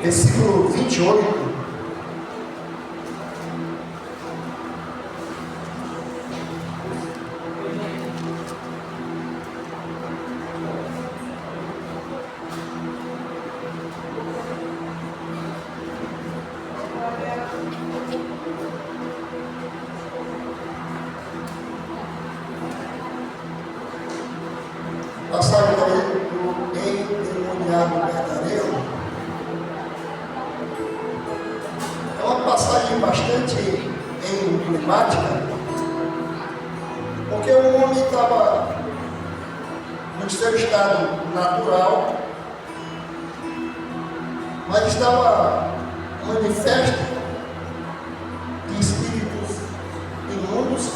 versículo 28. Passagem do endemoniado gadareno é uma passagem bastante emblemática, porque o homem estava no seu estado natural, mas estava manifesto de espíritos imundos.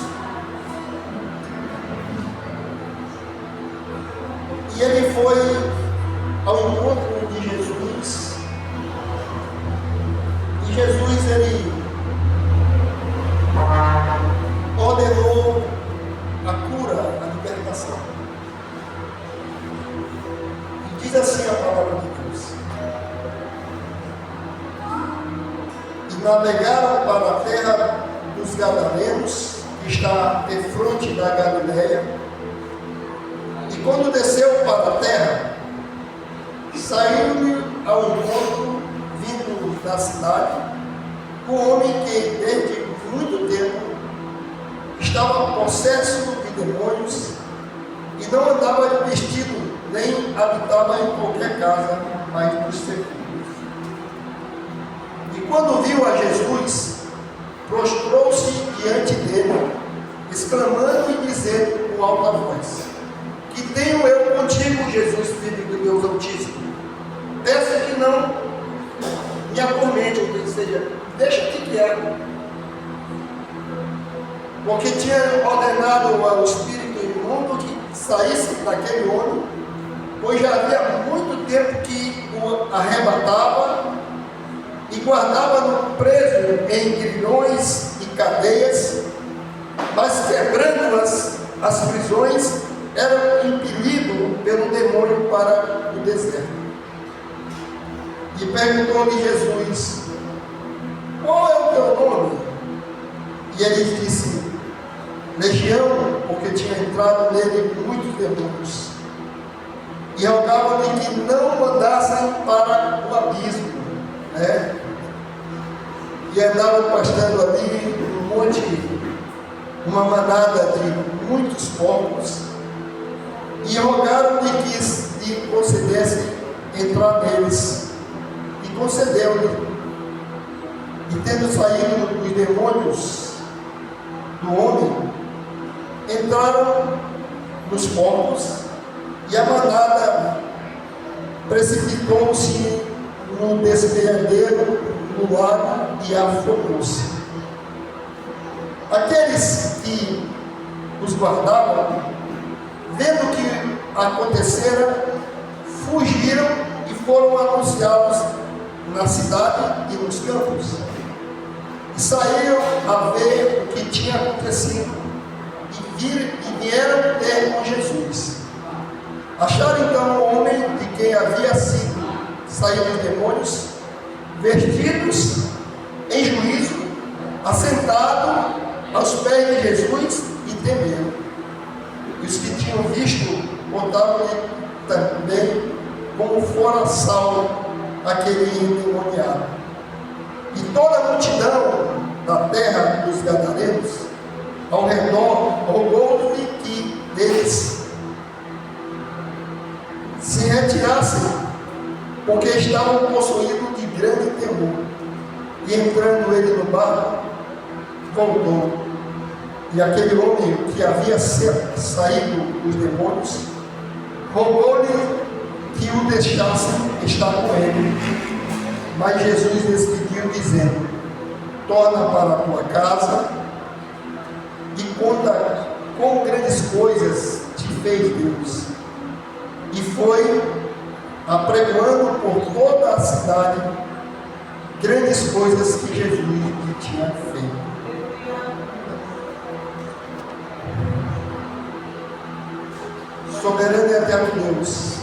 E ele foi ao encontro de Jesus. E Jesus, ele ordenou a cura, a libertação. E diz assim a palavra de Deus: e navegaram para a terra dos Gadarenos, que está defronte da Galileia. E quando desceu para a terra, saiu-lhe ao encontro, vindo da cidade, um homem que desde muito tempo estava possesso de demônios e não andava vestido, nem habitava em qualquer casa, mas nos sepulcros. E quando viu a Jesus, prostrou-se diante dele, exclamando e dizendo com alta voz: que tenho eu contigo, Jesus, Filho do Deus Altíssimo? Peço que não me atormente, ou seja, deixa que quieto. Porque tinha ordenado ao espírito imundo que saísse daquele homem, pois já havia muito tempo que o arrebatava e guardava-no preso em grilhões e cadeias, mas quebrando as prisões, era impelido pelo demônio para o deserto. E perguntou-lhe Jesus: qual é o teu nome? E ele disse: Legião, porque tinha entrado nele muitos demônios. E rogava-lhe que não mandassem para o abismo, né? E andavam pastando ali um monte, uma manada de muitos porcos. E rogaram-lhe que lhe concedesse entrar neles. E concedeu-lhe. E tendo saído os demônios do homem, entraram nos porcos, e a manada precipitou-se no despejadeiro no lago e afogou-se. Aqueles que os guardavam, vendo o que acontecera, fugiram e foram anunciá-los na cidade e nos campos. E saíram a ver o que tinha acontecido e vieram ter com Jesus. Acharam então o homem de quem havia sido saído os demônios, vestidos em juízo, assentado aos pés de Jesus, e temeram. E os que tinham visto contavam-lhe também como fora salvo aquele endemoniado. E toda a multidão da terra dos Gadarenos ao redor rogou-lhe que eles se retirassem, porque estavam possuídos de grande temor. E entrando ele no barco, voltou. E aquele homem que havia saído os demônios rogou-lhe que o deixassem estar com ele. Mas Jesus despediu, dizendo: torna para a tua casa e conta quão grandes coisas te fez Deus. E foi apregoando por toda a cidade grandes coisas que Jesus lhe tinha feito. Soberano e eterno Deus,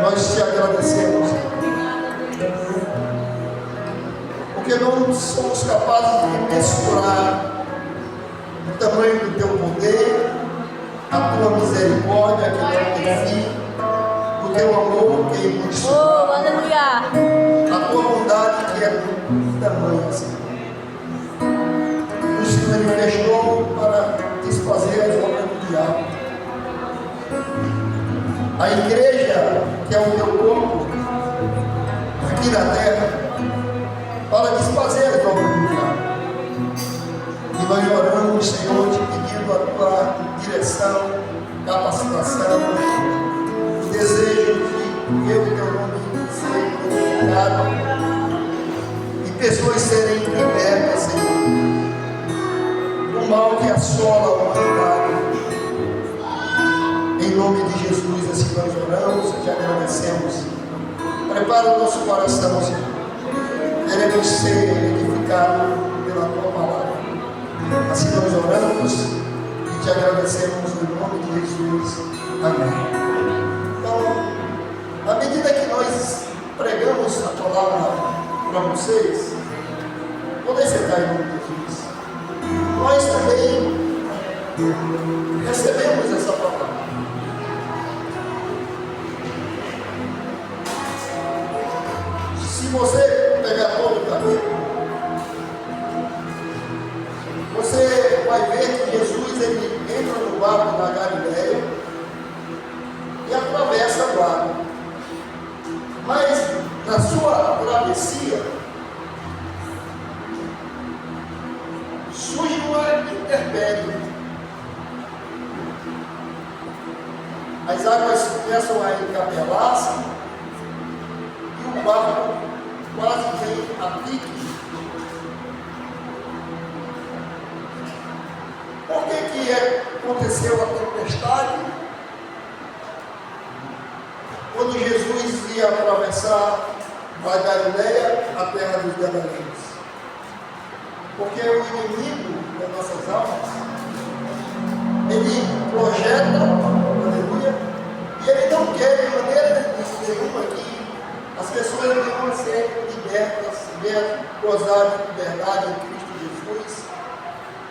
nós te agradecemos Porque não somos capazes de mensurar o tamanho do teu poder, a tua misericórdia que não tem fim, o teu amor que é imensurável, a tua bondade que é tamanha, Senhor. O Senhor manifestou para desfazer as obras do diabo. A igreja, que é o teu corpo, aqui na terra, para desfazer as obras do diabo. E nós oramos, Senhor, te pedindo a tua direção, capacitação, o desejo de ver o teu nome ser glorificado e pessoas serem libertas, Senhor, do mal que assola a humanidade. Em nome de Jesus, assim nós oramos e te agradecemos. Prepara o nosso coração, Senhor. Queremos ser edificados pela tua palavra. Assim nós oramos e te agradecemos em nome de Jesus. Amém. Então, à medida que nós pregamos a palavra para vocês, podem sentar em nome de Jesus. Nós também recebemos essa palavra. Se você pegar todo o caminho, você vai ver que Jesus ele entra no barco da Galileia e atravessa o barco. Mas na sua travessia surge uma intempérie. As águas começam a encapelar-se e o barco quase vem a pique. Por que aconteceu a tempestade? Quando Jesus ia atravessar da Galileia a terra dos Gadarenos. Porque o inimigo das nossas almas, ele projeta, aleluia, e ele não quer de maneira nenhuma que as pessoas venham a ser libertas, gozar de liberdade em Cristo Jesus,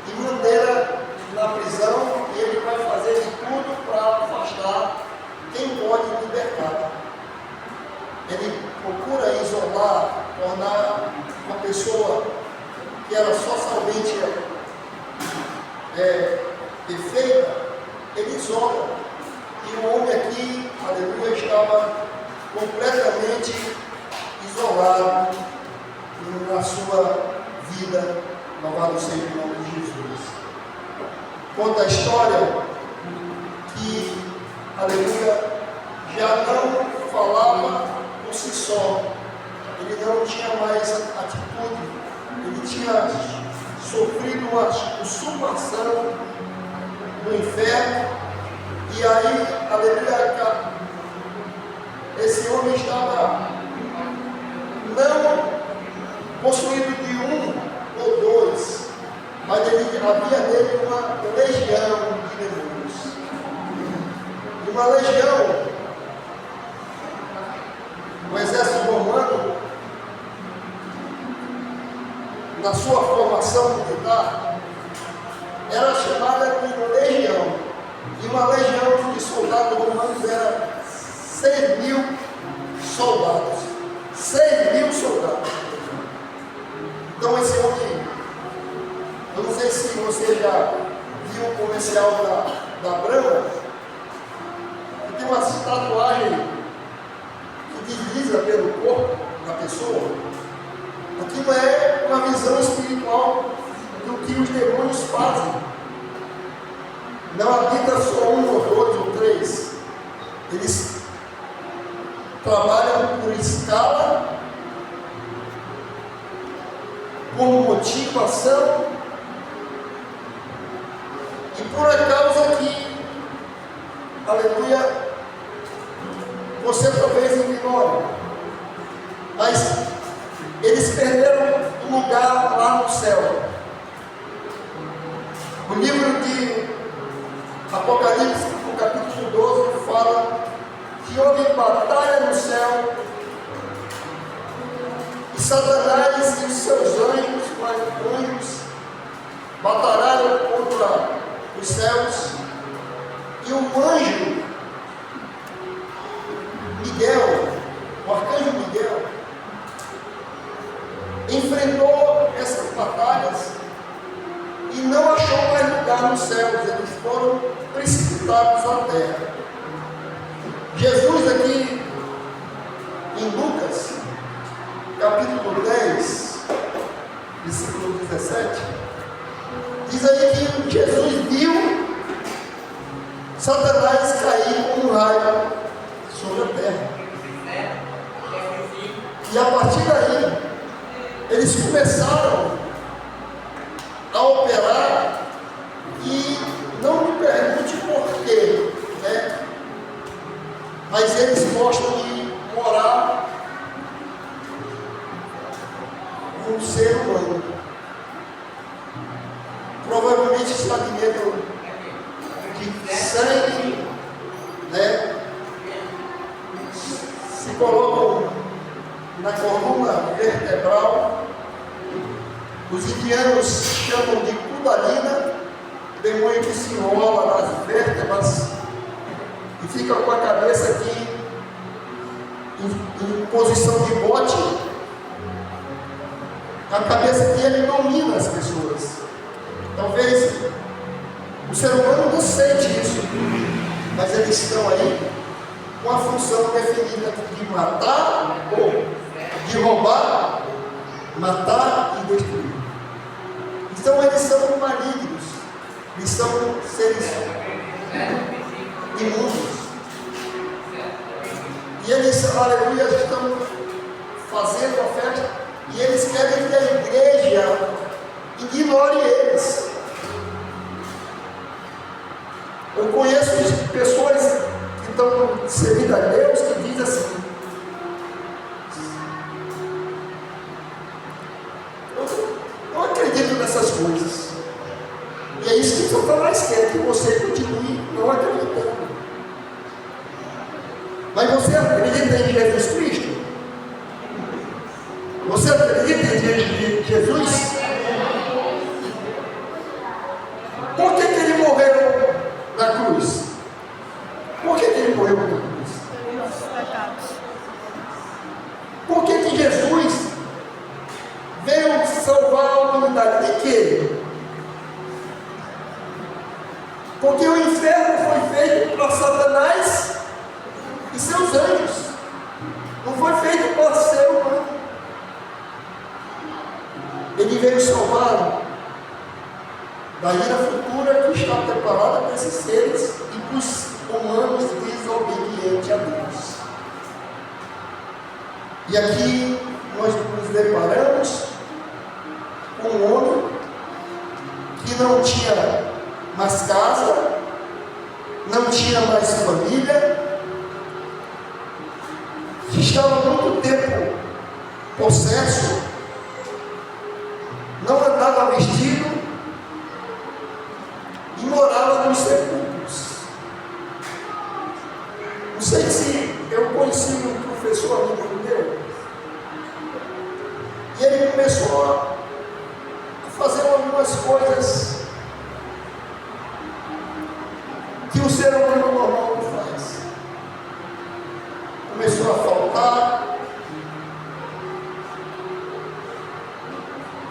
de maneira na prisão, e ele vai fazer de tudo para afastar quem pode libertar. Ele procura isolar, tornar uma pessoa que era socialmente perfeita, ele isola. E o homem aqui, aleluia, estava completamente isolado na sua vida. Louvado seja o nome de Jesus. Conta a história que, aleluia, já não falava por si só. Ele não tinha mais atitude. Ele tinha sofrido uma usurpação no inferno. E aí, aleluia, esse homem estava não possuído de um ou dois, mas havia nele uma legião de demônios. E uma legião, o exército romano, na sua formação militar, era chamada de legião. E uma legião de soldados romanos era 6.000 soldados. 6.000 soldados. Então esse homem, eu não sei se você já viu o comercial da Brahma, que tem uma tatuagem que desliza pelo corpo da pessoa. Aquilo é uma visão espiritual do que os demônios fazem. Não habita só um ou dois ou três. Eles trabalham por escala, como motivação, e por a causa que, aleluia, você talvez ignore, mas eles perderam um lugar lá no céu. O livro de Apocalipse, no capítulo 12, fala que houve batalha no céu Satanás e os seus anjos batalharam contra os céus, e o anjo Miguel, o arcanjo Miguel, enfrentou essas batalhas e não achou mais lugar nos céus. Eles foram precipitados à terra. Jesus aqui em Lucas capítulo 10, versículo 17, diz aí que Jesus viu Satanás cair como um raio sobre a terra. E a partir daí, eles começaram a operar, e não me pergunte porquê, né? Mas eles gostam de morar um ser humano. Provavelmente está de medo de sangue, né? Se colocam na coluna vertebral. Os indianos chamam de kundalina, demônio que se enrola nas vértebras e fica com a cabeça aqui em posição de bote. A cabeça dele domina as pessoas. Talvez o ser humano não sente isso, mas eles estão aí com a função definida de matar ou de roubar, matar e destruir. Então eles são malignos, eles são seres imundos. E eles, aleluia, estão fazendo a festa, e eles querem que a igreja ignore eles. Eu conheço pessoas que estão servindo a Deus que dizem assim: eu acredito nessas coisas. E é isso que Satanás quer, que você continue não acreditando. Mas você acredita em Jesus Cristo? Você acredita em Jesus? Por que ele morreu na cruz? Por que ele morreu na cruz? Por que Jesus veio salvar a humanidade? De quê? Porque o inferno foi feito para Satanás e seus anjos. Não foi feito para ser humano. Ele veio salvar da ira futura que está preparada para esses seres e para os humanos desobedientes a Deus. E aqui nós nos deparamos com um homem que não tinha mais casa, não tinha mais família, que estava há muito tempo possesso, não andava vestido e morava nos sepulcros. Não sei se eu conheci um professor amigo meu, e ele começou a fazer algumas coisas que o ser humano normal não faz. Começou a faltar.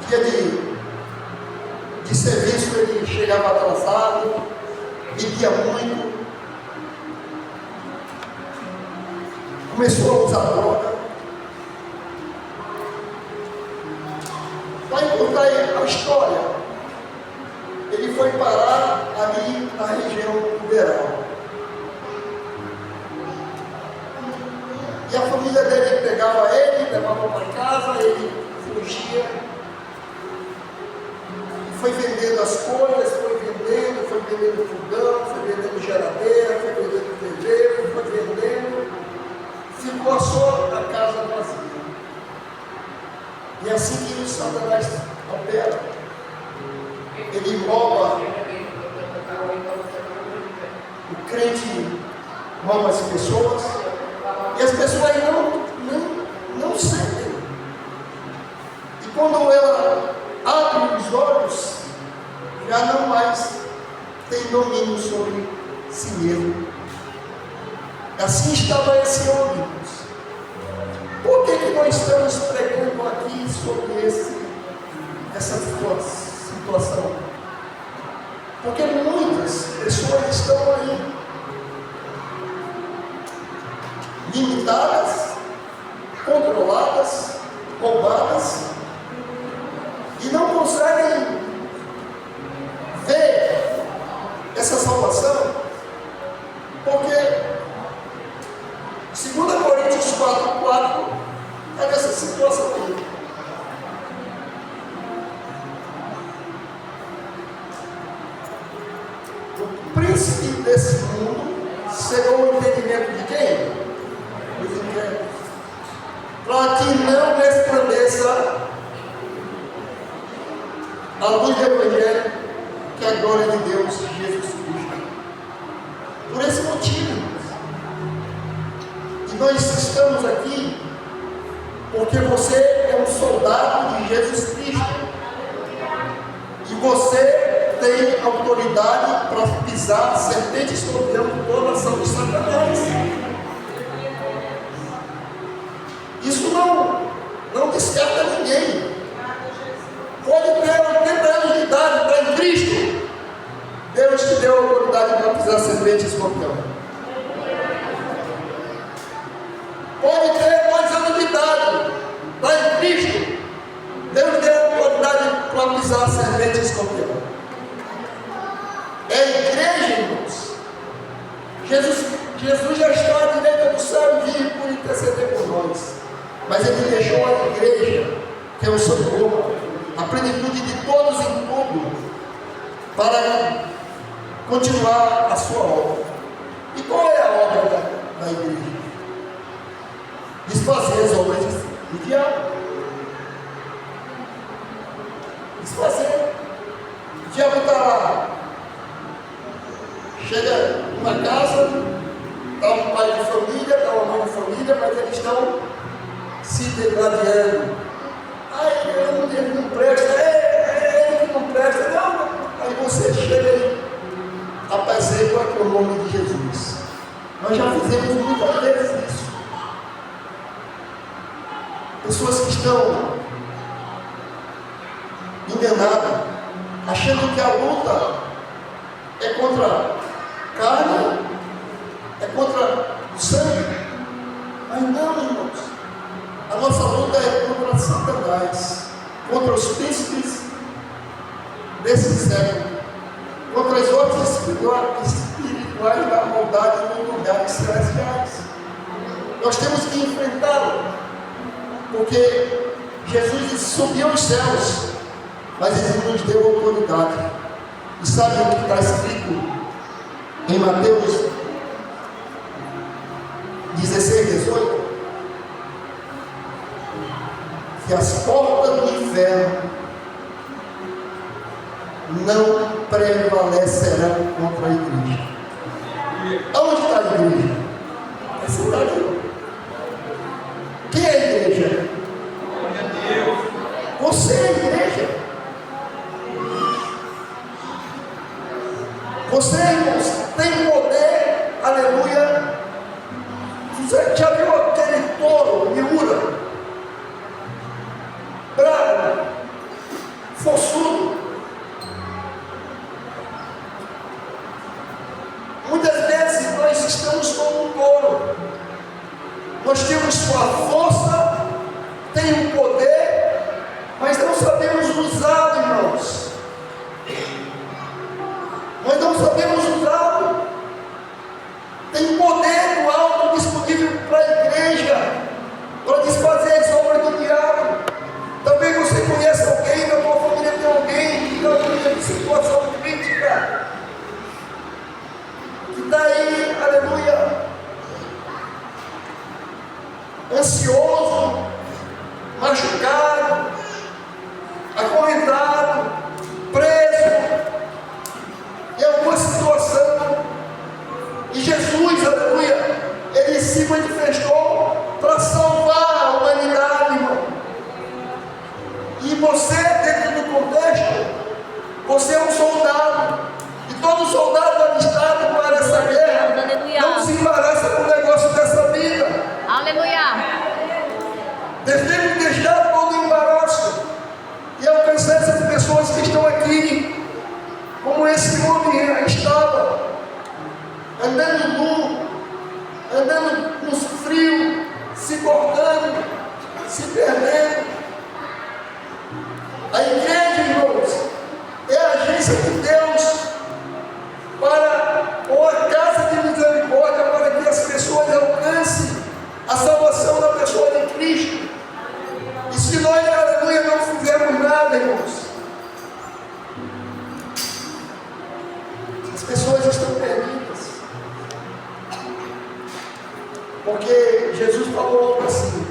Dia de serviço ele chegava atrasado, bebia muito, começou a usar droga. Vai contar a história. Ele foi parar ali na região liberal. E a família dele pegava ele, levava para casa, ele fugia. Foi vendendo as coisas, foi vendendo fogão, foi vendendo geladeira, foi vendendo TV, foi vendendo, ficou só a casa vazia. E é assim que o Satanás opera. Ele rouba, o crente rouba as pessoas, e as pessoas não sentem. quando ela abre os olhos, já não mais tem domínio sobre si mesmo. Assim estava esse homem. Por que nós estamos pregando aqui sobre essa situação? Porque muitas pessoas estão aí limitadas, controladas, roubadas, e não conseguem ver essa salvação, porque 2 Coríntios 4:4 é nessa situação aí. O príncipe desse mundo cegou o entendimento de quem? Dos incrédulos, para que não resplandeça a luz do Evangelho, que é a glória de Deus, Jesus Cristo. Por esse motivo, e nós estamos aqui, porque você é um soldado de Jesus Cristo, e você tem autoridade para pisar serpente e escorpião com toda a ação de Satanás. Isso não descarta ninguém. Pode ter 80 anos de idade, está em Cristo. Deus te deu a autoridade para pisar serpente e escorpião. Pode ter 2 anos de idade, está em Cristo. Deus deu a autoridade para pisar serpente e escorpião. É a igreja, irmãos. Jesus já está à direita do céu e vive por interceder por nós. Mas Ele deixou a igreja, que é o seu corpo, a plenitude de todos em tudo, para continuar a sua obra. E qual é a obra da igreja? Desfazer as obras do diabo. Desfazer. O diabo está lá. Chega numa casa, está um pai de família, está uma mãe de família, mas eles estão se degradando. Ele não presta, ele que não presta, não. Aí você chega e apazigua com o nome de Jesus. Nós já fizemos muitas vezes isso. Pessoas que estão enganadas, achando que a luta é contra a carne, é contra o sangue. Mas não, irmãos. A nossa luta é contra Satanás, contra os príncipes desse século, contra as ordens espirituais da maldade nos lugares celestiais. Nós temos que enfrentá-lo, porque Jesus subiu aos céus, mas Ele nos deu autoridade. E sabe o que está escrito em Mateus 16:18? Que as portas do inferno não prevalecerão contra a igreja. Onde está a igreja? Essa está aqui. Quem é a igreja? Você é a igreja. Você, irmãos, tem poder, aleluia. Você já viu aquele touro, miúra? Bravo, forçudo. Muitas vezes nós estamos como um touro. Nós temos sua força, tem um poder, mas não sabemos usá-lo, irmãos. Nós não sabemos usá-lo. Tem poder do alto disponível para a igreja, para desfazer as obras do diabo. Também você conhece alguém, na tua família tem alguém que está em situação crítica, que está aí, aleluia, ansioso, machucado, acorrentado, preso em alguma situação. E Jesus, aleluia, Ele se manifestou para salvar a humanidade, irmão. E nos embaraça com o negócio dessa vida. Aleluia. Devemos deixar todo o embaraço e alcançar essas pessoas que estão aqui, como esse homem estava, andando nu, andando nos frios, se cortando, se perdendo. A igreja, irmãos, é a agência de Deus para, ou a casa de misericórdia, para que as pessoas alcancem a salvação da pessoa de Cristo. E se nós, aleluia, não fizermos nada, irmãos, as pessoas estão perdidas. Porque Jesus falou algo assim.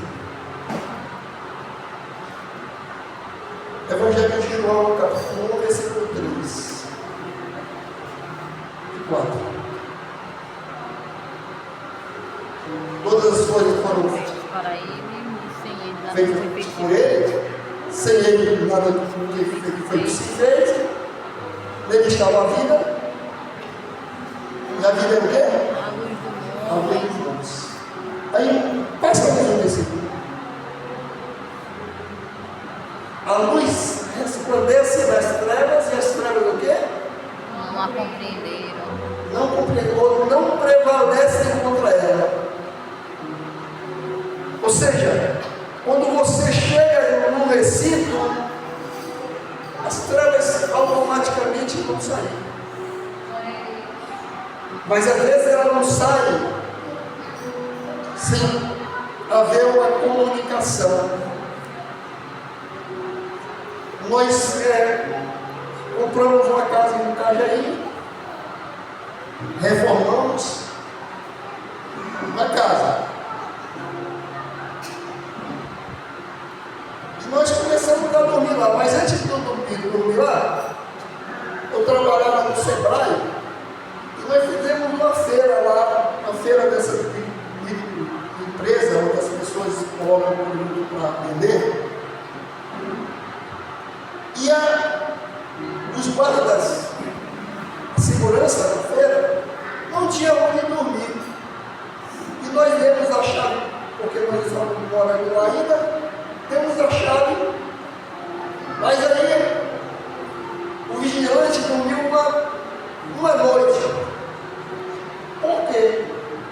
Evangelho de João, capítulo 1, versículo 3 e 4. Todas as coisas foram Para ele, sem ele, nada feitas foi feito. por ele, sem ele nada que foi possível. Nele estava a vida, e a vida é o quê? A luz do A mundo. luz dos homens. Aí, peça mais um versículo. A luz resplandece nas trevas, e as trevas o quê? Não a compreenderam. Não compreendeu, não prevalecem contra ela. Ou seja, quando você chega num recinto, as trevas automaticamente vão sair. Mas às vezes ela não sai sem haver uma comunicação. Nós compramos uma casa em Itajaí, reformamos uma casa. E nós começamos a dormir lá, mas antes de eu dormir lá, eu trabalhava no Sebrae e nós fizemos uma feira lá, uma feira dessa empresa onde as pessoas colocam o produto para vender. E os guardas de segurança da feira não tinham onde dormir. E nós demos a chave, porque nós estávamos morando lá ainda, demos a chave, mas aí o vigilante dormiu uma noite. Por quê?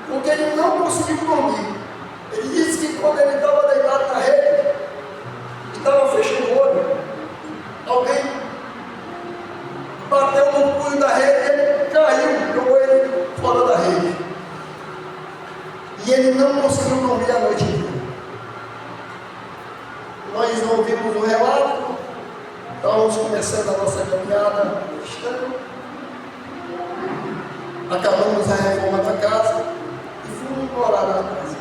Porque ele não conseguiu dormir. Ele disse que quando ele estava deitado na rede, estava fechando o olho, alguém bateu no punho da rede, ele caiu, jogou ele fora da rede. E ele não conseguiu dormir a noite inteira. Nós ouvimos o relato, estávamos começando a nossa caminhada cristã, acabamos a reforma da casa e fomos morar na casa.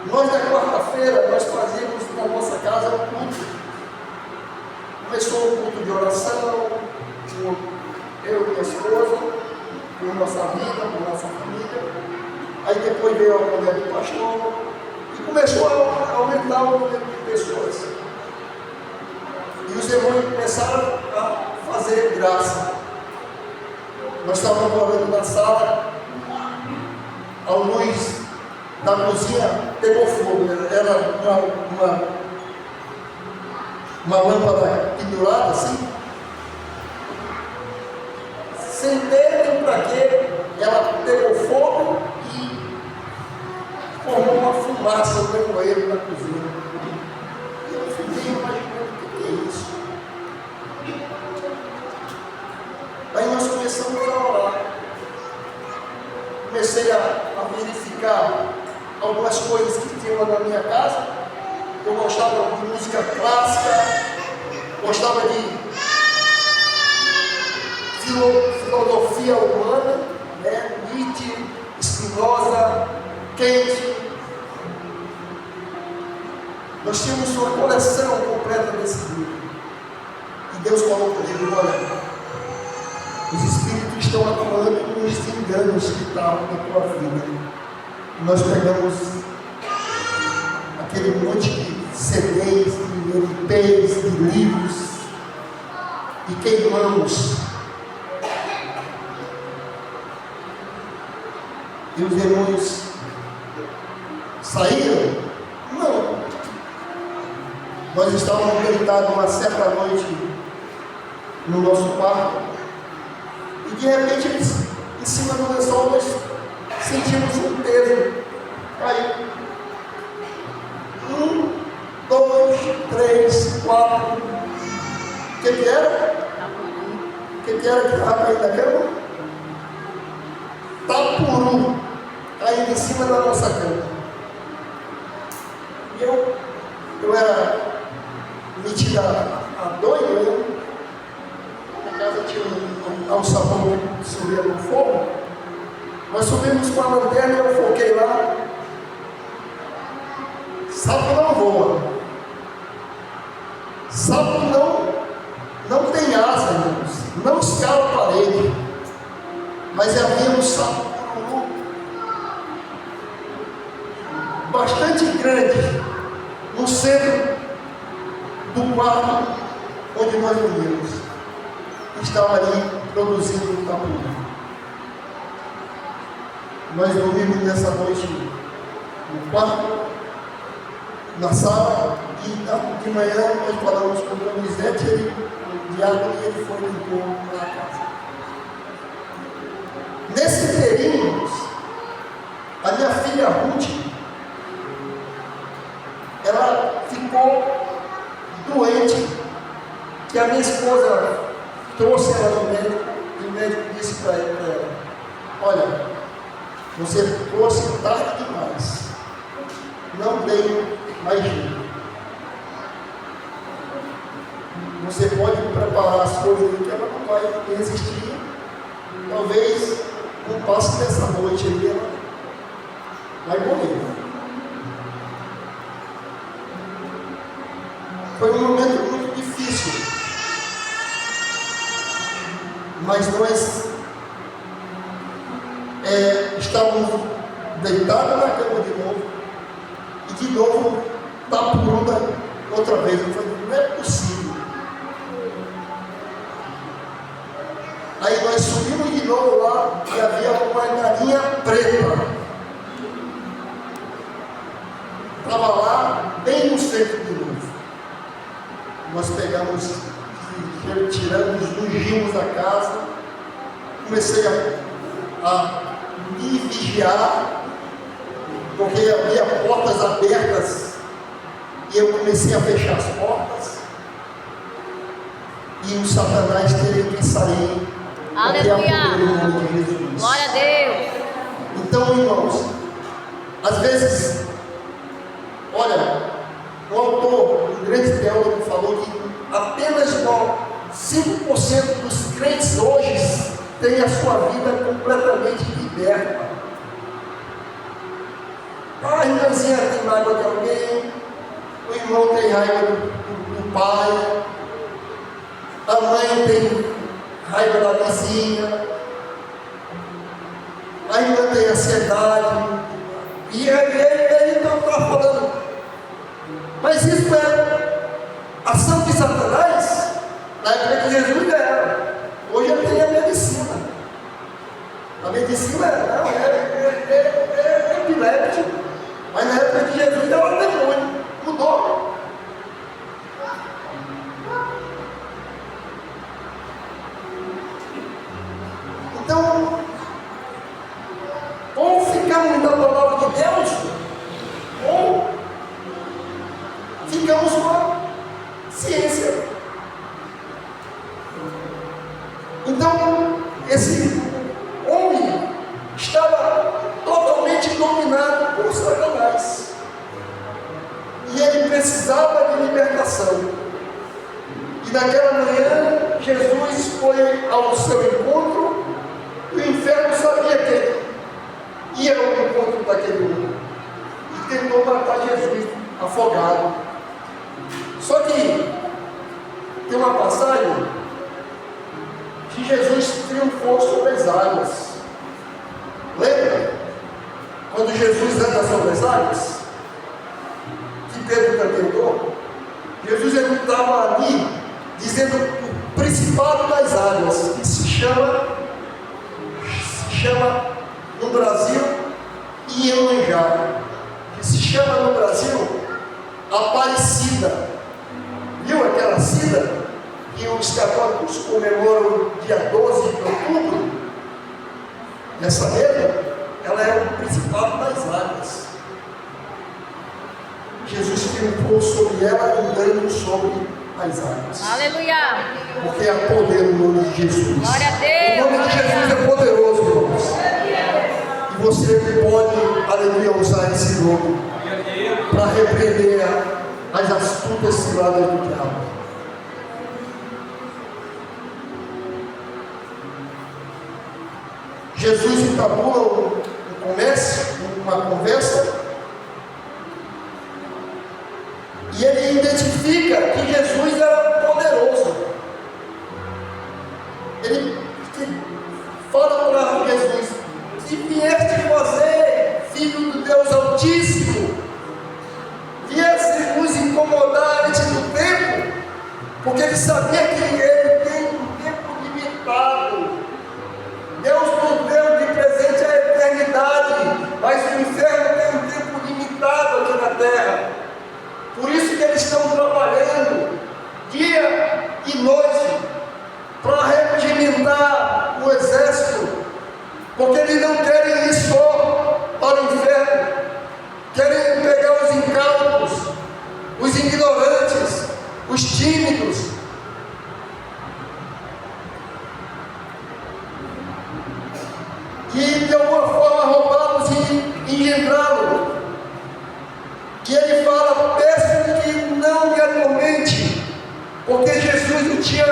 Nós, na quarta-feira, nós fazíamos na nossa casa um culto. Começou o culto de oração, eu e minha esposa, com nossa vida, com nossa família. Aí depois veio a mulher do pastor e começou a aumentar o número de pessoas. E os irmãos começaram a fazer graça. Nós estávamos morando na sala, a luz da cozinha pegou fogo, era uma lâmpada pendurada assim, sem ter para quê, ela pegou fogo e formou uma fumaça no nevoeiro na cozinha. E eu fiquei imaginando o que é isso. Aí nós começamos a orar. Comecei a verificar algumas coisas que tinham na minha casa. Eu gostava de música clássica, gostava de filosofia humana, né? Nietzsche, Spinoza, Kant. Nós tínhamos uma coleção completa desse livro. E Deus falou comigo: olha, os espíritos estão atuando com os enganos que estavam na tua vida. E nós pegamos aquele monte de CDs, de LPs, de livros e queimamos. e os demônios saíram? Não. Nós estávamos deitados uma certa noite no nosso quarto e de repente em cima do lençol nós sentimos um peso cair. 1, 2, 3, 4. O que era? O que era que estava caindo da cama? Tapuru caindo em cima da nossa cama. E eu era metida a doido, né? Na casa tinha um alçapão que subia no fogo. Nós subimos com a lanterna e eu foquei lá. Sapo não voa. Sapo não tem asa, irmãos. Não escala a parede. Mas havia um sapo bastante grande no centro do quarto onde nós dormíamos. Estava ali produzindo um tapuru. Nós dormimos nessa noite no quarto, na sala, e de manhã nós falamos com o Donizete, o diácono, e ele foi e limpou na casa. Nesse período, a minha filha Ruth, ela ficou doente, que a minha esposa trouxe ela no médico, e o médico disse para ela: olha, você trouxe tarde demais, não tem mais jeito. Você pode preparar as coisas que ela não vai resistir. Talvez não passe dessa noite aí, ela vai morrer. Foi um momento muito difícil, mas nós estávamos deitados na cama de novo, e de novo tapurunda outra vez. Eu falei: não é possível. Aí nós subimos de novo lá e havia uma galinha preta. Estava lá, bem no centro de novo. Nós pegamos, tiramos, ungimos a casa. Comecei a me vigiar, porque havia portas abertas, e eu comecei a fechar as portas. E o Satanás teve que sair. Aleluia! Glória a Deus! Então, irmãos, às vezes, olha, o autor, um grande teólogo, falou que apenas 5% dos crentes hoje têm a sua vida completamente liberta. A irmãzinha tem raiva de alguém, o irmão tem raiva do pai, a mãe tem raiva da vizinha, a irmã tem ansiedade, e ele não está falando. Mas isso é ação de Satanás. Na época de Jesus era. Hoje ele tem a medicina. A medicina é epiléptico. Mas na época de Jesus era um demônio. Mudou. Então, ou ficamos na palavra de Deus, ou ficamos com a ciência. Então, esse homem estava totalmente dominado por Satanás. E ele precisava de libertação. E naquela manhã, Jesus foi ao seu encontro, e o inferno sabia que ele ia ao encontro daquele homem. E tentou matar Jesus afogado. Só que tem uma passagem que Jesus triunfou sobre as águas. Lembra? Quando Jesus anda sobre as águas, que Pedro também andou, Jesus estava ali dizendo o principado das águas, que se chama no Brasil Iemanjá, que se chama no Brasil Aparecida. Viu aquela Cida que os católicos comemoram dia 12 de outubro? Essa mesma, ela é o Principado das Águas. Jesus triunfou sobre ela andando sobre as águas. Aleluia. Porque há poder no nome de Jesus. Glória a Deus. O nome de Jesus é poderoso, irmãos. E você pode, aleluia, usar esse nome para repreender as astutas ciladas do diabo. Jesus entabula um comércio, uma conversa, e ele identifica que Jesus era poderoso. Ele fala para Jesus: se vieste fazer, filho do Deus Altíssimo, viesse nos incomodar antes do tempo, porque ele sabia que ele tem um tempo limitado. Deus nos deu de presente a eternidade, mas o inferno tem um tempo limitado aqui na terra. Por isso que eles estão trabalhando dia e noite para regimentar o exército, porque eles não querem ir só para o inferno, querem pegar os incautos, os ignorantes, os tímidos. E de alguma forma roubá-los e engendrá-los. Que ele fala: peço que não me atormente, porque Jesus não tinha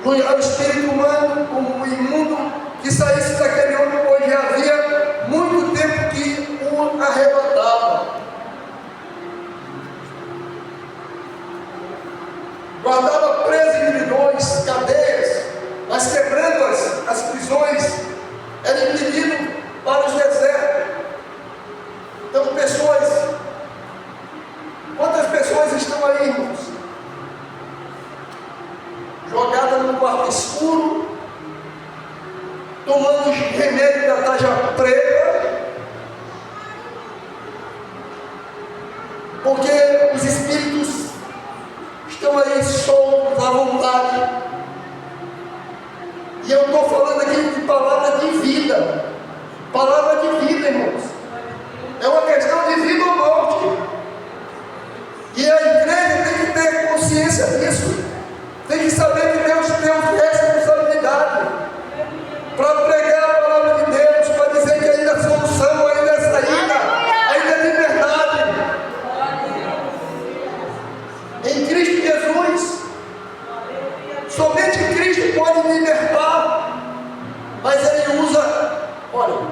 o espírito humano, o imundo, que saísse daquele homem, pois já havia muito tempo que o arrebatava. Guardava preso em grilhões, cadeias, mas quebrando as prisões, era impedido para os desertos. Então, quantas pessoas estão aí, irmãos? Jogadas num quarto escuro, tomando remédio da tarja preta, porque os espíritos estão aí soltos à vontade. E eu estou falando aqui de palavra de vida. Palavra de vida, irmãos. É uma questão de vida ou morte. E a igreja tem que ter consciência disso. Tem que saber que Deus tem responsabilidade para pregar a palavra de Deus, para dizer que ainda é solução, ainda é saída, ainda é liberdade. Em Cristo Jesus, somente Cristo pode libertar, mas Ele usa, olha,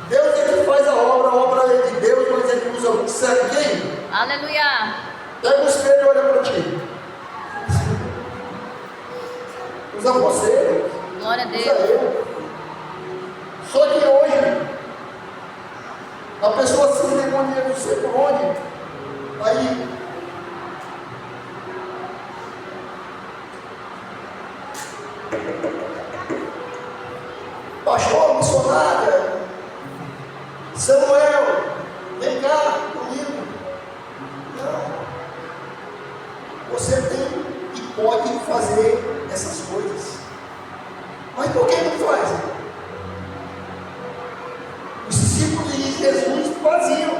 Deus é que faz a obra é de Deus, mas Ele usa, sabe quem? Aleluia. Pega o espelho e olha para ti. Usa você. Glória a Deus. Usa eu. Só que hoje a pessoa se demonia, não sei por onde. Aí pastor, missionária, Samuel, vem cá comigo. Não. Você tem e pode fazer essas coisas. Mas por que não faz? Os discípulos de Jesus faziam.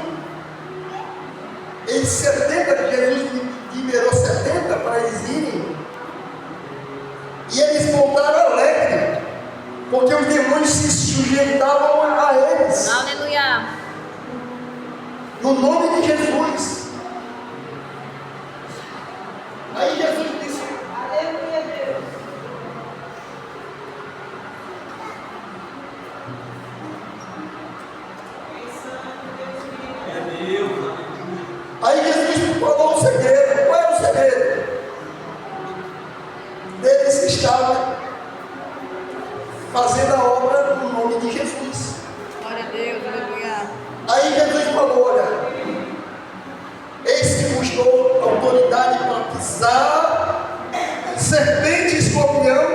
Eles 70, Jesus liberou 70 para eles irem. E eles voltaram alegres, porque os demônios se sujeitavam a eles. Aleluia. No nome de Jesus. Aí Jesus disse: aleluia, Deus. Aí Jesus falou o segredo. Qual é o segredo? Deles que estavam fazendo a obra no nome de Jesus. Glória a Deus, aleluia. Aí Jesus falou: olha, eis que vos dou autoridade para pisar serpente e escorpião,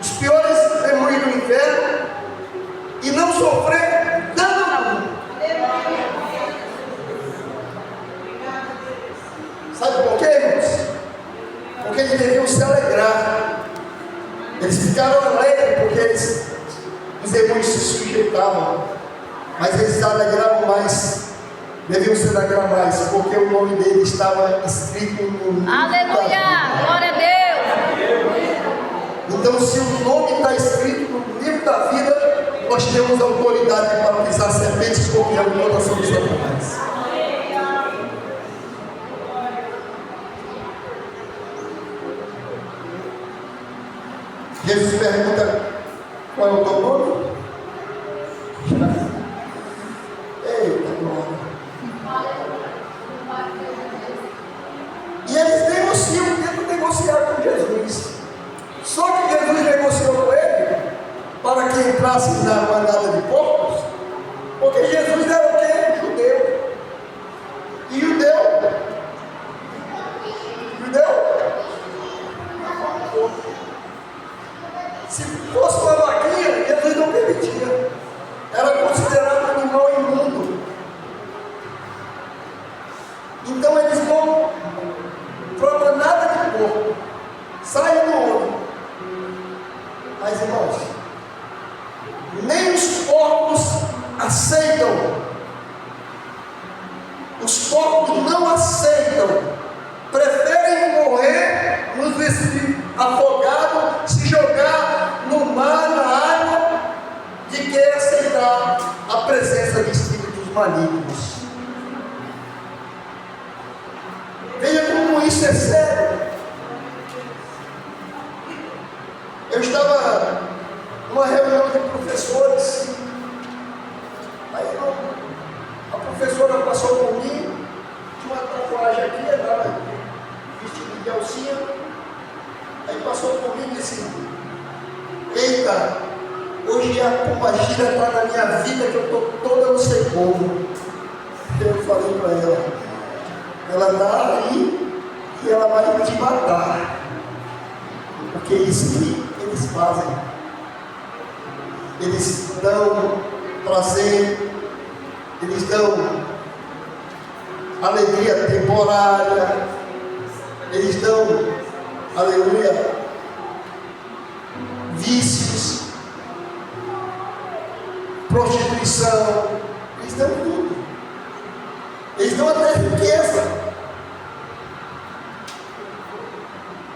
os piores demônios do inferno, e não sofrer dano algum. vezes alegravam-mais, deviam se alegrar mais, porque o nome dele estava escrito no livro. Aleluia! Glória a Deus! Então, se o nome está escrito no livro da vida, nós temos autoridade para pisar serpentes, escorpião e toda ação de Satanás. Jesus pergunta: qual é o teu nome? Eita glória! E eles negociam, tentam negociar com Jesus. Só que Jesus negociou com ele para que entrasse na manada de porcos, porque Jesus era o quê? Judeu. E judeu? Se fosse uma vaquinha, Jesus não permitia. Era considerado um animal imundo. Então eles vão para a manada de porco, saem do homem. Mas irmãos, nem os porcos aceitam. Os porcos não aceitam. Preferem morrer nos afogados, se jogar no mar, na água, de que aceitar a presença de espíritos malignos. Veja como isso é sério. Eu estava numa reunião de professores. Aí a professora passou por mim, tinha uma tatuagem aqui, estava vestido de alcinha. Aí passou por mim e disse: eita, hoje a pombagira está na minha vida, que eu estou toda não sei como. Eu falei para ela está aí e ela vai te matar. Porque é isso que eles fazem. Eles dão prazer, eles dão alegria temporária, eles dão, aleluia, vícios, prostituição, eles dão tudo. Eles dão até riqueza.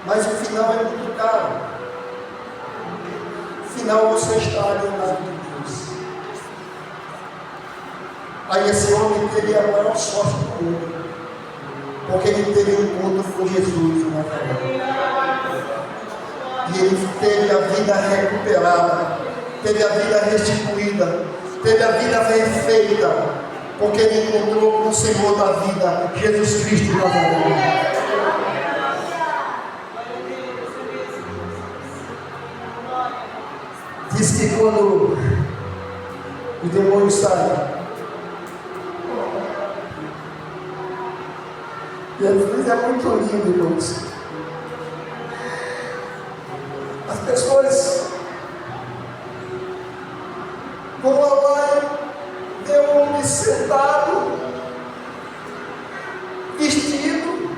Mas o final é muito caro. No final você está alienado de Deus. Aí esse homem teria a maior sorte do mundo, porque ele teve um encontro com Jesus na terra. E ele teve a vida recuperada, teve a vida restituída, teve a vida refeita, porque ele encontrou com o Senhor da vida, Jesus Cristo Nazareno. Diz que quando o demônio sai, Jesus é muito lindo, irmãos. As pessoas vão lá e vê um homem sentado, vestido,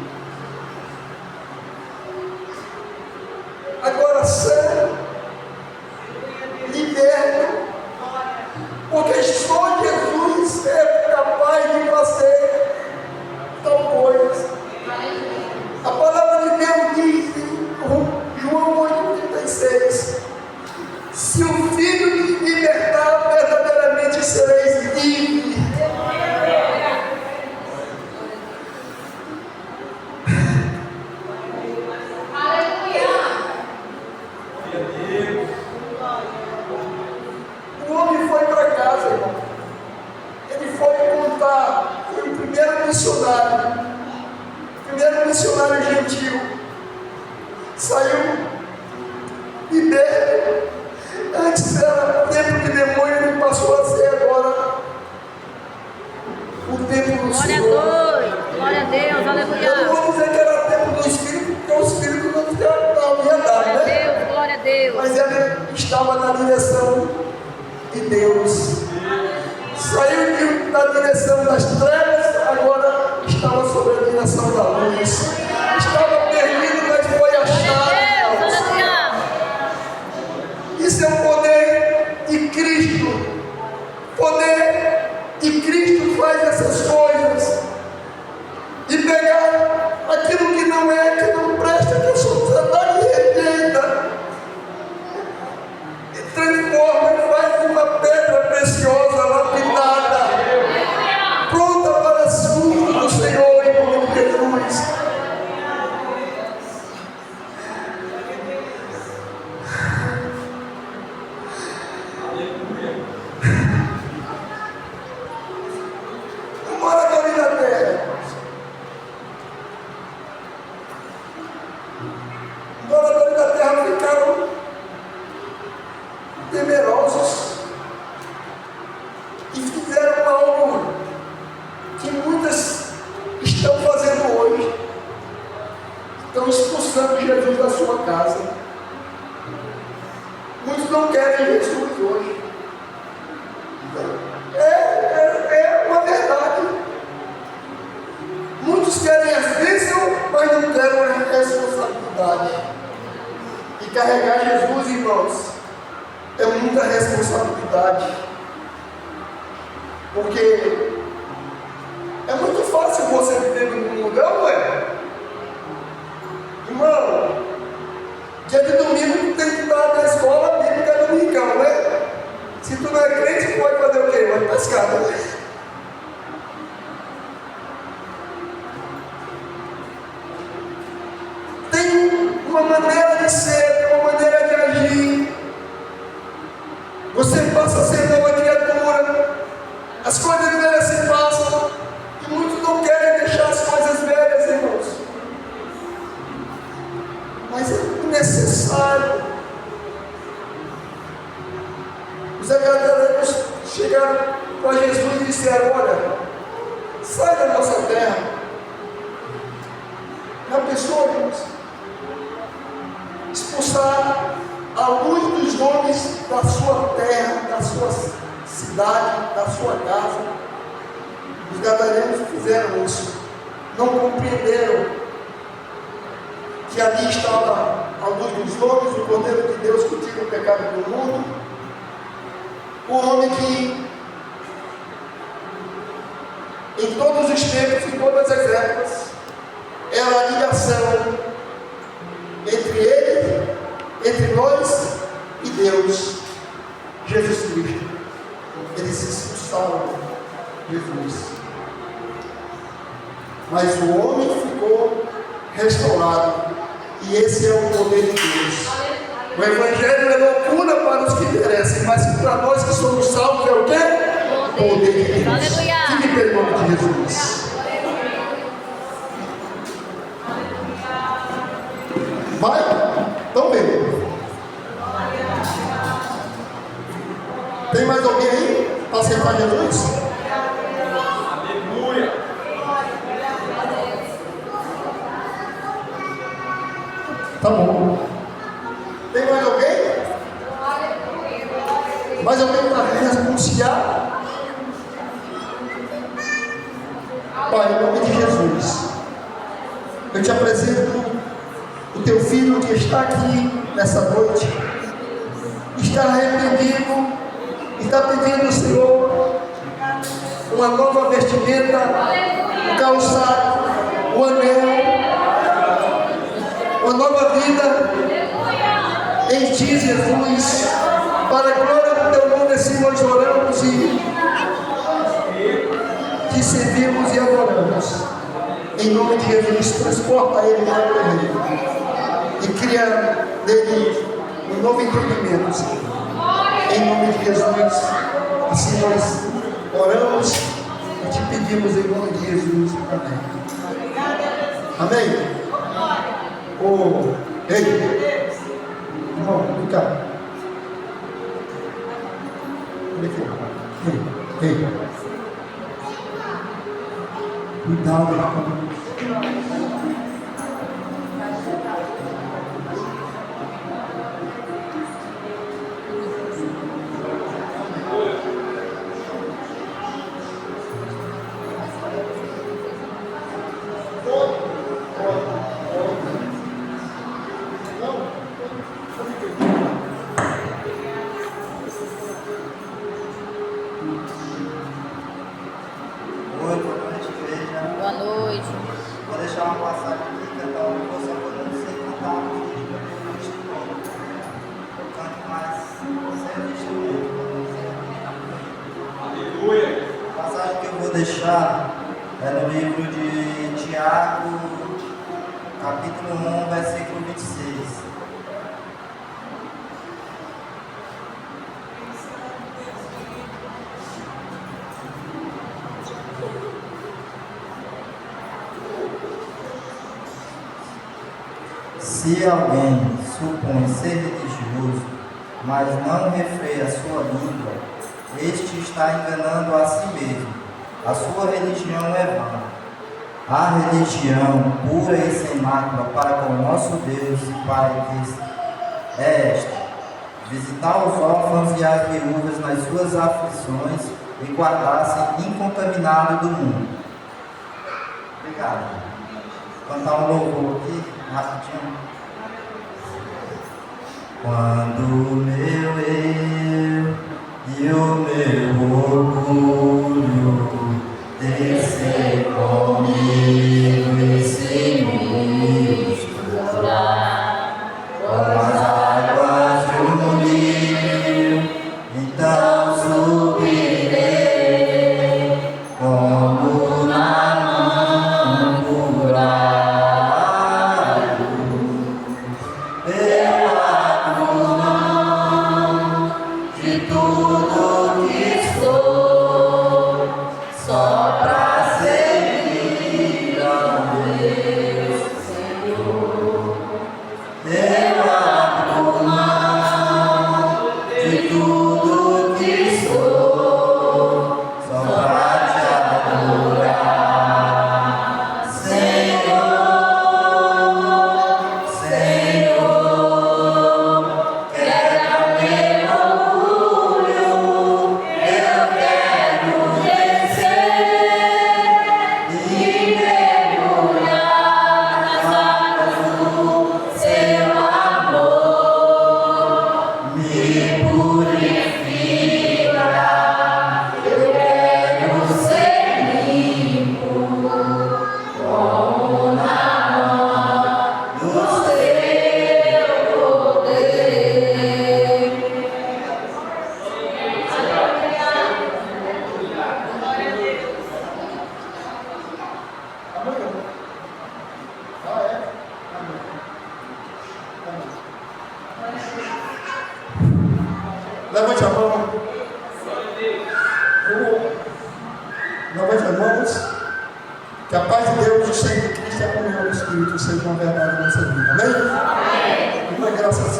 agora sã, liberto, porque só Jesus é capaz de fazer tal coisa. A palavra de Deus diz em João 8,36: se o Filho te libertar, verdadeiramente sereis livres. O homem foi para casa, irmão. Ele foi contar, foi o primeiro missionário gentil. Saiu liberto. Antes era tempo de demônio, ele passou a ser agora o tempo do Senhor. Glória a Deus, aleluia. Eu não vou dizer que era tempo do Espírito, porque o Espírito não tinha dado, né? Glória a Deus. Mas ele estava na direção de Deus. Saiu da direção das trevas, agora estava sob a direção da luz. Estava perdido, mas foi achado. Isso é o poder de Cristo, poder não querem Jesus hoje. É uma verdade. Muitos querem as bênçãos, mas não querem a responsabilidade. E carregar Jesus, irmãos, é muita responsabilidade. Porque é muito fácil você viver no mundo, não é? Irmão, dia de domingo tu tem que estar na escola bíblica dominical, né? Se tu não é crente, tu pode fazer o quê? Vai pescar, né? Tem uma maneira de ser, uma maneira de agir. Você passa a ser nova criatura. As coisas velhas se passam. E muitos não querem deixar as coisas velhas, irmãos. Mas é necessário. Os gadarenos chegaram para Jesus e disseram: olha, sai da nossa terra. Já pensou, irmãos? Expulsar a luz dos homens da sua terra, da sua cidade, da sua casa. Os gadarenos fizeram isso. Não compreenderam que ali estava a luz dos homens, o Cordeiro de Deus que tira o pecado do mundo. O homem que em todos os tempos, em todas as épocas, era a ligação entre ele, entre nós e Deus, Jesus Cristo. Eles expulsaram Jesus. Mas o homem ficou restaurado. E esse é o poder de Deus. O Evangelho é loucura para os que merecem, mas para nós que somos salvos é o quê? Poder de Deus. Aleluia. Fique pelo nome de Jesus. Vai? Então vem. Tem mais alguém aí para aceitar Jesus? Aleluia. Tá bom. Tem mais alguém? Mais alguém para reconciliar? Pai, em nome de Jesus, eu te apresento o teu filho que está aqui nessa noite, está arrependido, está pedindo, Senhor, uma nova vestimenta, um calçado, um anel, uma nova vida em Ti, Jesus, para a glória do Teu nome. Assim nós oramos e Te servimos e adoramos. Em nome de Jesus, transporta ele para o reino e cria nele um novo entendimento, Senhor. Em nome de Jesus, assim nós oramos e te pedimos em nome de Jesus. Amém. Amém. Oh, ei, irmão, vem cá. Vem aqui. Ei. Cuidado, irmão. Boa noite. Vou deixar uma passagem aqui, cantar uma moça, quando eu não sei cantar uma música, eu canto mais sem instrumento. Aleluia. A passagem que eu vou deixar é no livro de Tiago, capítulo 1, versículo 26. Se alguém supõe ser religioso, mas não refreia a sua língua, este está enganando a si mesmo. A sua religião é vã. A religião pura e sem mácula para com o nosso Deus e Pai é esta: visitar os órfãos e as viúvas nas suas aflições e guardar-se incontaminado do mundo. Obrigado. Vou cantar um louvor aqui, rapidinho. Quando o meu eu e o meu orgulho descer comigo e se misturar com as águas do rio, então subirei como na âncora. Tudo que sou, só pra servir ao meu Senhor. Eu abro mão de tudo que sou, só pra te adorar, Senhor, Senhor. Quebra meu Levante a mão. Levante as mãos. Que a paz de Deus, o sangue de Cristo e a comunhão do Espírito seja uma verdade na nossa vida. Amém? Amém. Uma graça a